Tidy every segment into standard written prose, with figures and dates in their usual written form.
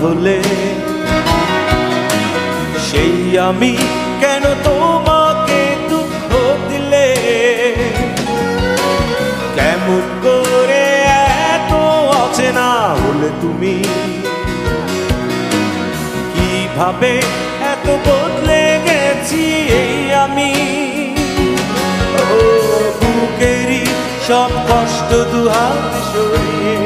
হলে সেই আমি কেন তোমাকে দুঃখ দিলে? কেমন করে এত অচেনা হলে তুমি? কিভাবে এত বদলে গেছি এই আমি? বুকেরই সব কষ্ট দুহাত সরিয়ে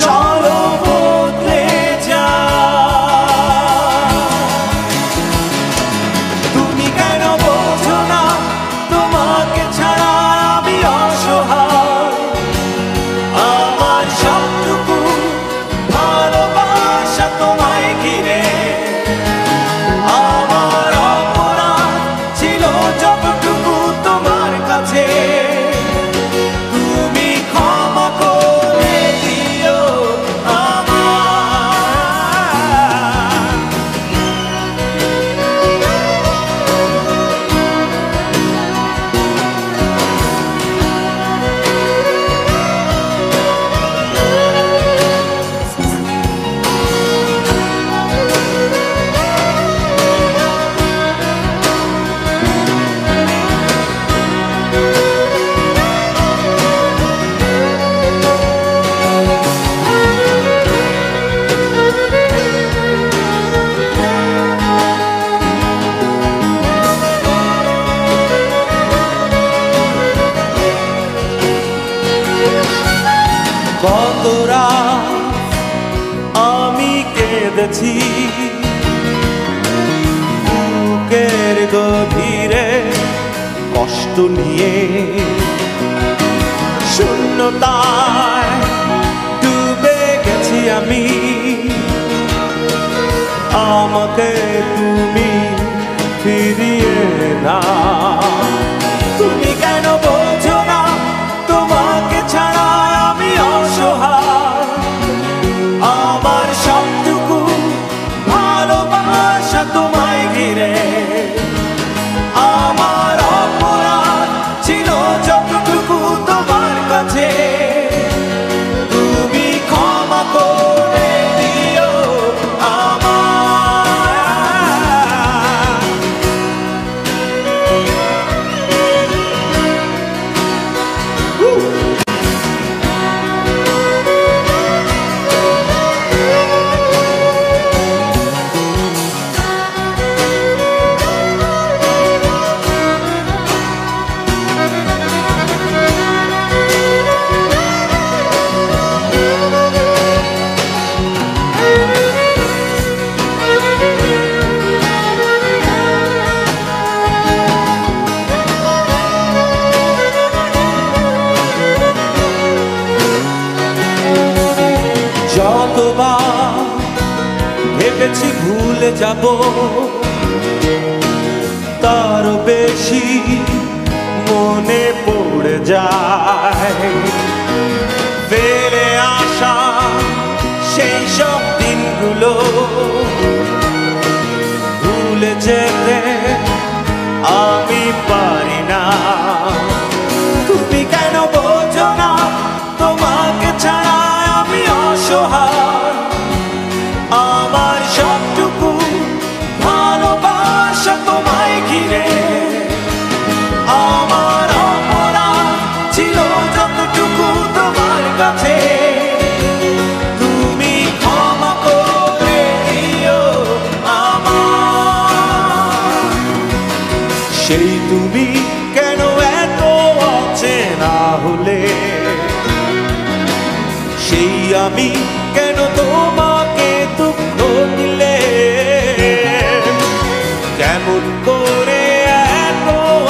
চলো বদলে যা। তুমি কেন বোঝো না তোমাকে ছাড়া আমি অসহায়? আমার সবটুকু ভালোবাসা তোমায় ঘিরে, আমার অপরাধ ছিল যতটুকু তোমার কাছে। তুমি ক্ষমা করে দিও আমায়। কত রাত আমি কেঁদেছি বুকের গভীরে কষ্ট নিয়ে, শূন্যতায় ডুবে গেছি আমি। আমাকে তুমি ফিরিয়ে না। তুমি কেন বোঝো না তোমাকে ছাড়া আমি অসহায়? আমার সবটুকু ভালোবাসা তোমায় ঘিরে, আমার অপরাধ ছিল যতটুকু তোমার কাছে। তুমি ক্ষমা করে দিও আমায়। যতবার ভেবেছি ভুলে যাব, তারও বেশি মনে পড়ে যায়। ফেলে আসা সেই সব দিনগুলো ভুলে যেতে আমি পারি না। তুমি কেন বোঝো না তোমাকে ছাড়া আমি অসহায়? আমার সবটুকু ভালোবাসা তোমায় ঘিরে, আমার অপরাধ ছিল যতটুকু তোমার কাছে। তুমি ক্ষমা করে দিও আমায়। সেই তুমি কেন এত অচেনা হলে? সেই আমি কেন তোমাকে দুঃখ দিলে? কেমন করে এত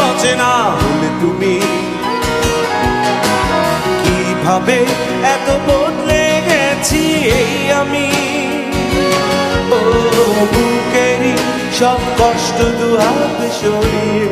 অচেনা হলে তুমি? কিভাবে এত বদলে গেছি এই আমি? ও বুকেরই সব কষ্ট দুহাত সরিয়ে